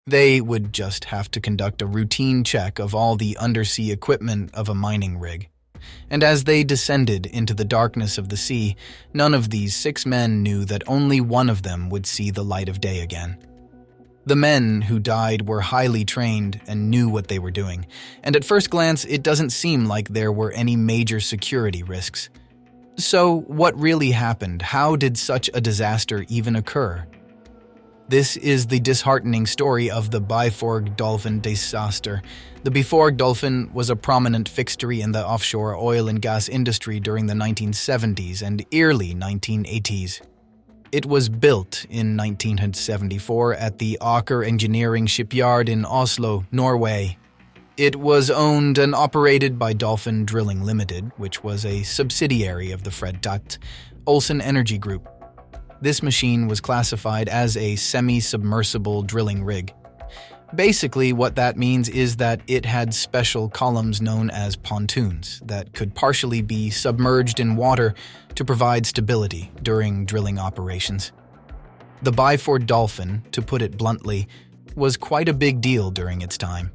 They would just have to conduct a routine check of all the undersea equipment of a mining rig. And as they descended into the darkness of the sea, none of these 6 men knew that only one of them would see the light of day again. The men who died were highly trained and knew what they were doing, and at first glance it doesn't seem like there were any major security risks. So, what really happened? How did such a disaster even occur? This is the disheartening story of the Byford Dolphin disaster. The Byford Dolphin was a prominent fixture in the offshore oil and gas industry during the 1970s and early 1980s. It was built in 1974 at the Aker Engineering Shipyard in Oslo, Norway. It was owned and operated by Dolphin Drilling Limited, which was a subsidiary of the Fred Tatt Olsen Energy Group. This machine was classified as a semi-submersible drilling rig. Basically, what that means is that it had special columns known as pontoons that could partially be submerged in water to provide stability during drilling operations. The Byford Dolphin, to put it bluntly, was quite a big deal during its time.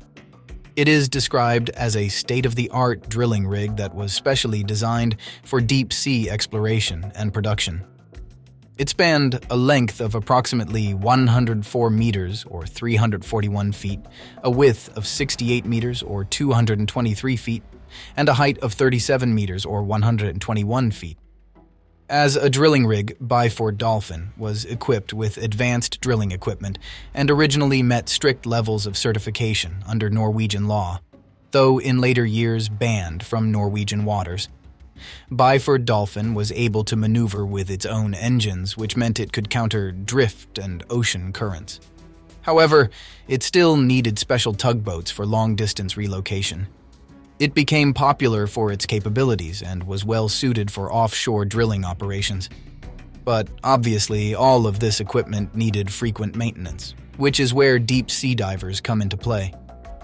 It is described as a state-of-the-art drilling rig that was specially designed for deep-sea exploration and production. It spanned a length of approximately 104 meters or 341 feet, a width of 68 meters or 223 feet, and a height of 37 meters or 121 feet. As a drilling rig, Byford Dolphin was equipped with advanced drilling equipment and originally met strict levels of certification under Norwegian law, though in later years banned from Norwegian waters. Byford Dolphin was able to maneuver with its own engines, which meant it could counter drift and ocean currents. However, it still needed special tugboats for long-distance relocation. It became popular for its capabilities and was well suited for offshore drilling operations. But obviously, all of this equipment needed frequent maintenance, which is where deep-sea divers come into play.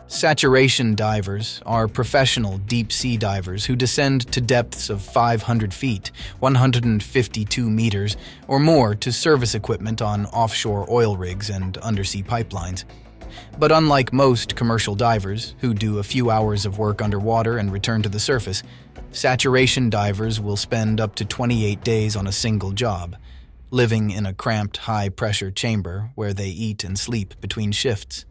Saturation divers are professional deep-sea divers who descend to depths of 500 feet, 152 meters, or more to service equipment on offshore oil rigs and undersea pipelines. But unlike most commercial divers, who do a few hours of work underwater and return to the surface, saturation divers will spend up to 28 days on a single job, living in a cramped, high-pressure chamber where they eat and sleep between shifts.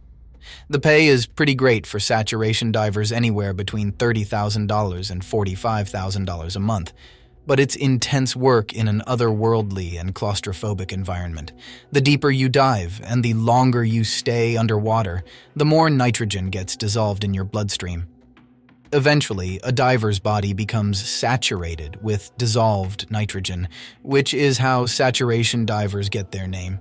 The pay is pretty great for saturation divers, anywhere between $30,000 and $45,000 a month, but it's intense work in an otherworldly and claustrophobic environment. The deeper you dive and the longer you stay underwater, the more nitrogen gets dissolved in your bloodstream. Eventually, a diver's body becomes saturated with dissolved nitrogen, which is how saturation divers get their name.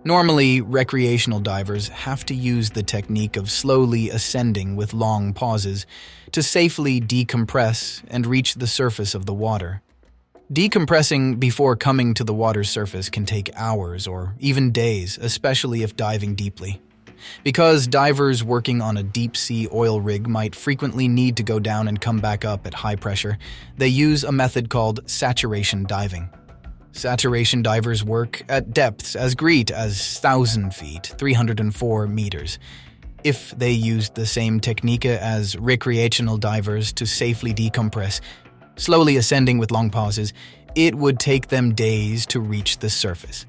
Normally, recreational divers have to use the technique of slowly ascending with long pauses to safely decompress and reach the surface of the water. Decompressing before coming to the water's surface can take hours or even days, especially if diving deeply. Because divers working on a deep-sea oil rig might frequently need to go down and come back up at high pressure, they use a method called saturation diving. Saturation divers work at depths as great as 1,000 feet, 304 meters. If they used the same technique as recreational divers to safely decompress, slowly ascending with long pauses, it would take them days to reach the surface.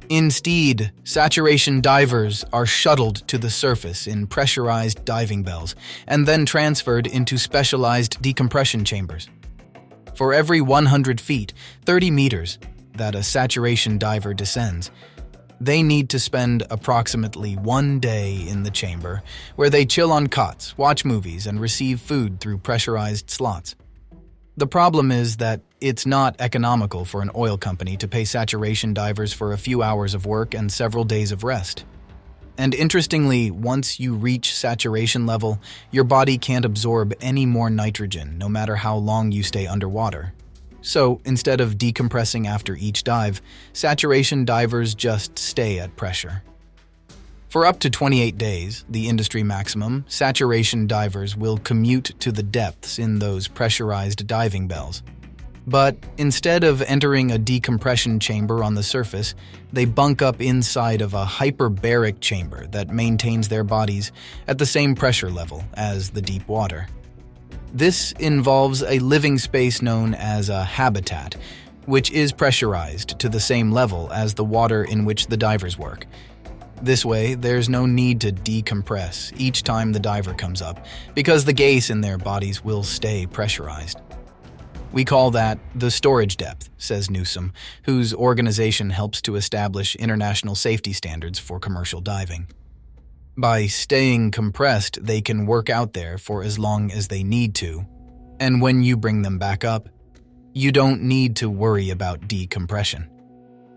Instead, saturation divers are shuttled to the surface in pressurized diving bells and then transferred into specialized decompression chambers. For every 100 feet, 30 meters, that a saturation diver descends, they need to spend approximately 1 day in the chamber, where they chill on cots, watch movies, and receive food through pressurized slots. The problem is that it's not economical for an oil company to pay saturation divers for a few hours of work and several days of rest. And interestingly, once you reach saturation level, your body can't absorb any more nitrogen, no matter how long you stay underwater. So, instead of decompressing after each dive, saturation divers just stay at pressure. For up to 28 days, the industry maximum, saturation divers will commute to the depths in those pressurized diving bells. But instead of entering a decompression chamber on the surface, they bunk up inside of a hyperbaric chamber that maintains their bodies at the same pressure level as the deep water. This involves a living space known as a habitat, which is pressurized to the same level as the water in which the divers work. This way, there's no need to decompress each time the diver comes up, because the gas in their bodies will stay pressurized. We call that the storage depth, says Newsom, whose organization helps to establish international safety standards for commercial diving. By staying compressed, they can work out there for as long as they need to, and when you bring them back up, you don't need to worry about decompression.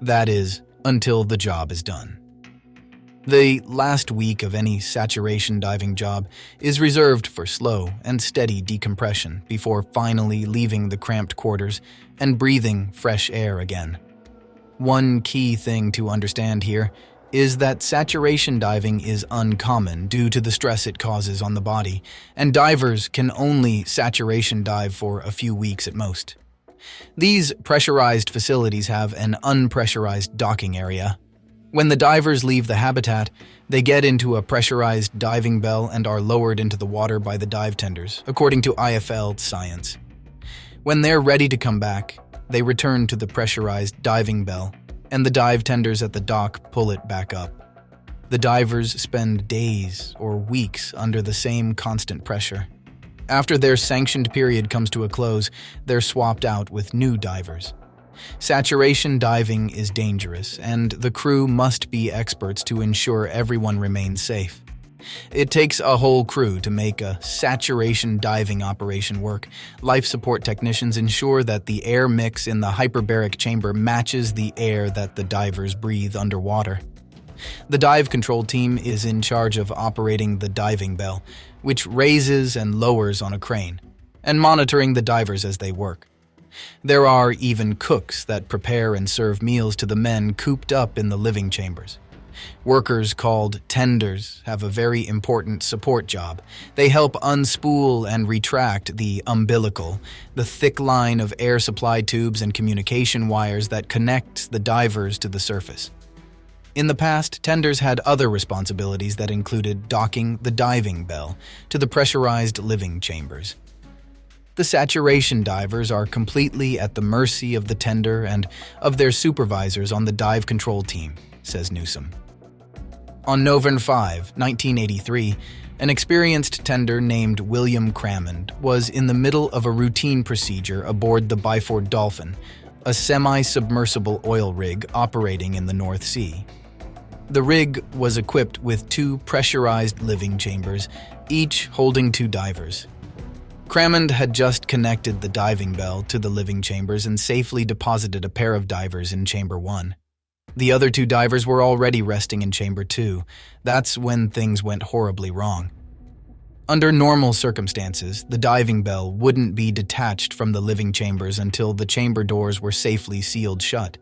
That is, until the job is done. The last week of any saturation diving job is reserved for slow and steady decompression before finally leaving the cramped quarters and breathing fresh air again. One key thing to understand here is that saturation diving is uncommon due to the stress it causes on the body, and divers can only saturation dive for a few weeks at most. These pressurized facilities have an unpressurized docking area. When the divers leave the habitat, they get into a pressurized diving bell and are lowered into the water by the dive tenders, according to IFL science. When they're ready to come back, they return to the pressurized diving bell, and the dive tenders at the dock pull it back up. The divers spend days or weeks under the same constant pressure. After their sanctioned period comes to a close, they're swapped out with new divers. Saturation diving is dangerous, and the crew must be experts to ensure everyone remains safe. It takes a whole crew to make a saturation diving operation work. Life support technicians ensure that the air mix in the hyperbaric chamber matches the air that the divers breathe underwater. The dive control team is in charge of operating the diving bell, which raises and lowers on a crane, and monitoring the divers as they work. There are even cooks that prepare and serve meals to the men cooped up in the living chambers. Workers called tenders have a very important support job. They help unspool and retract the umbilical, the thick line of air supply tubes and communication wires that connects the divers to the surface. In the past, tenders had other responsibilities that included docking the diving bell to the pressurized living chambers. The saturation divers are completely at the mercy of the tender and of their supervisors on the dive control team, says Newsom. On November 5, 1983, an experienced tender named William Crammond was in the middle of a routine procedure aboard the Byford Dolphin, a semi-submersible oil rig operating in the North Sea. The rig was equipped with 2 pressurized living chambers, each holding 2 divers. Crammond had just connected the diving bell to the living chambers and safely deposited a pair of divers in Chamber 1. The other 2 divers were already resting in Chamber 2. That's when things went horribly wrong. Under normal circumstances, the diving bell wouldn't be detached from the living chambers until the chamber doors were safely sealed shut.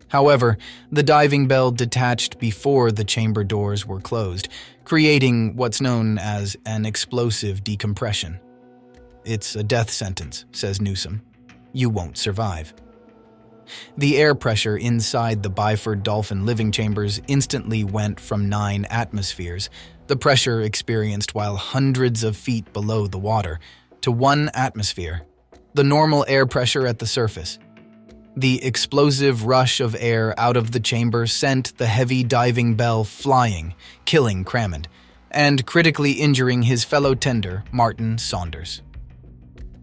However, the diving bell detached before the chamber doors were closed, creating what's known as an explosive decompression. It's a death sentence, says Newsom. You won't survive. The air pressure inside the Byford Dolphin living chambers instantly went from 9 atmospheres, the pressure experienced while hundreds of feet below the water, to 1 atmosphere, the normal air pressure at the surface. The explosive rush of air out of the chamber sent the heavy diving bell flying, killing Crammond, and critically injuring his fellow tender, Martin Saunders.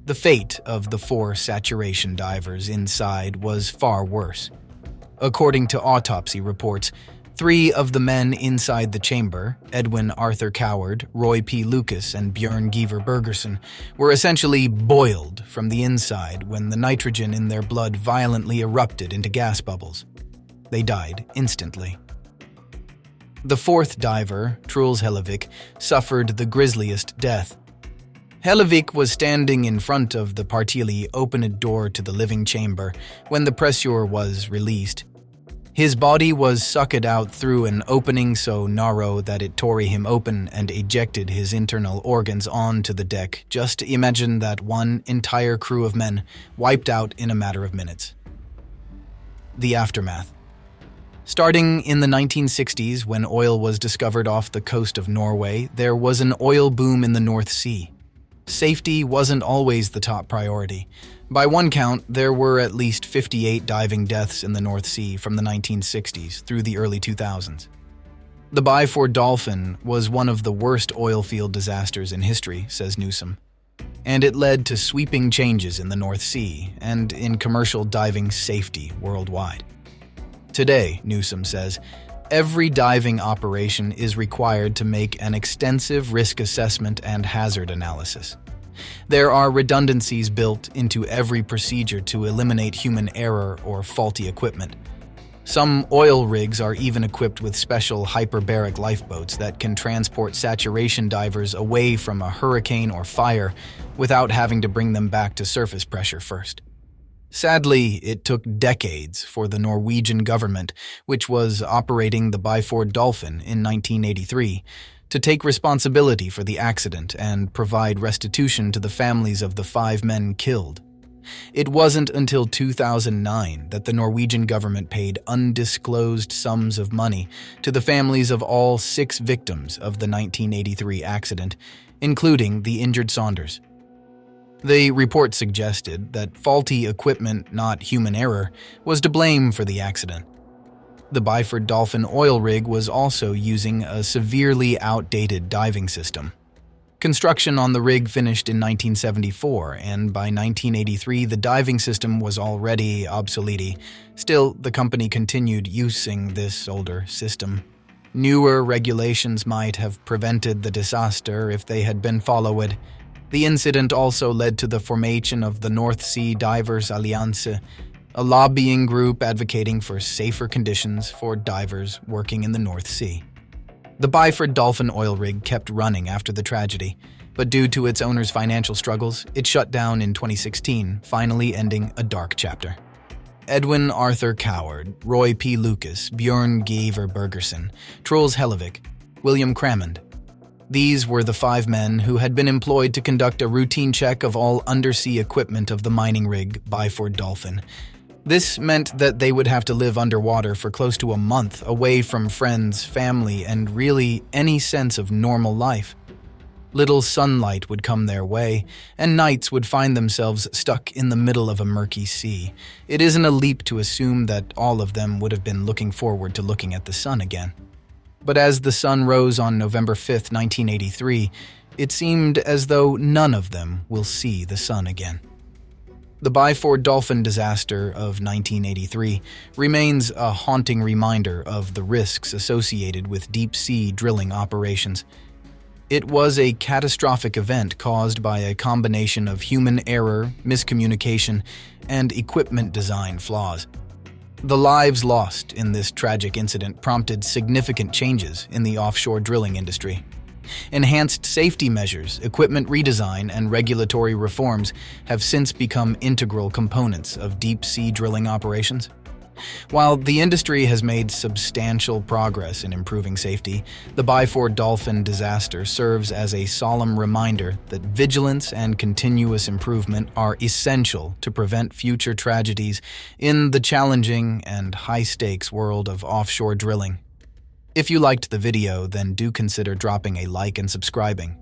The fate of the 4 saturation divers inside was far worse. According to autopsy reports, 3 of the men inside the chamber, Edwin Arthur Coward, Roy P. Lucas, and Björn Giver Bergerson, were essentially boiled from the inside when the nitrogen in their blood violently erupted into gas bubbles. They died instantly. The 4th diver, Truls Hellevik, suffered the grisliest death. Hellevik was standing in front of the partially opened door to the living chamber when the pressure was released. His body was sucked out through an opening so narrow that it tore him open and ejected his internal organs onto the deck. Just imagine that one entire crew of men wiped out in a matter of minutes. The aftermath. Starting in the 1960s, when oil was discovered off the coast of Norway, there was an oil boom in the North Sea. Safety wasn't always the top priority. By one count, there were at least 58 diving deaths in the North Sea from the 1960s through the early 2000s. The Byford Dolphin was one of the worst oil field disasters in history, says Newsom, and it led to sweeping changes in the North Sea and in commercial diving safety worldwide. Today, Newsom says, every diving operation is required to make an extensive risk assessment and hazard analysis. There are redundancies built into every procedure to eliminate human error or faulty equipment. Some oil rigs are even equipped with special hyperbaric lifeboats that can transport saturation divers away from a hurricane or fire without having to bring them back to surface pressure first. Sadly, it took decades for the Norwegian government, which was operating the Byford Dolphin in 1983, to take responsibility for the accident and provide restitution to the families of the 5 men killed. It wasn't until 2009 that the Norwegian government paid undisclosed sums of money to the families of all 6 victims of the 1983 accident, including the injured Saunders. The report suggested that faulty equipment, not human error, was to blame for the accident. The Byford Dolphin oil rig was also using a severely outdated diving system. Construction on the rig finished in 1974, and by 1983 the diving system was already obsolete. Still, the company continued using this older system. Newer regulations might have prevented the disaster if they had been followed. The incident also led to the formation of the North Sea Divers Alliance, a lobbying group advocating for safer conditions for divers working in the North Sea. The Byford Dolphin oil rig kept running after the tragedy, but due to its owner's financial struggles, it shut down in 2016, finally ending a dark chapter. Edwin Arthur Coward, Roy P. Lucas, Bjorn Giver Bergersen, Truls Hellevik, William Crammond. These were the 5 men who had been employed to conduct a routine check of all undersea equipment of the mining rig Byford Dolphin. This meant that they would have to live underwater for close to a month, away from friends, family, and really any sense of normal life. Little sunlight would come their way, and nights would find themselves stuck in the middle of a murky sea. It isn't a leap to assume that all of them would have been looking forward to looking at the sun again. But as the sun rose on November 5, 1983, it seemed as though none of them will see the sun again. The Byford Dolphin disaster of 1983 remains a haunting reminder of the risks associated with deep-sea drilling operations. It was a catastrophic event caused by a combination of human error, miscommunication, and equipment design flaws. The lives lost in this tragic incident prompted significant changes in the offshore drilling industry. Enhanced safety measures, equipment redesign, and regulatory reforms have since become integral components of deep-sea drilling operations. While the industry has made substantial progress in improving safety, the Byford Dolphin disaster serves as a solemn reminder that vigilance and continuous improvement are essential to prevent future tragedies in the challenging and high-stakes world of offshore drilling. If you liked the video, then do consider dropping a like and subscribing.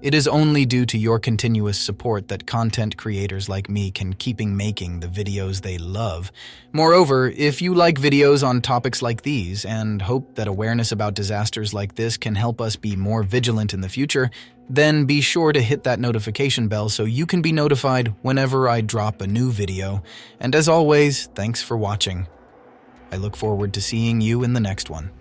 It is only due to your continuous support that content creators like me can keep making the videos they love. Moreover, if you like videos on topics like these and hope that awareness about disasters like this can help us be more vigilant in the future, then be sure to hit that notification bell so you can be notified whenever I drop a new video. And as always, thanks for watching. I look forward to seeing you in the next one.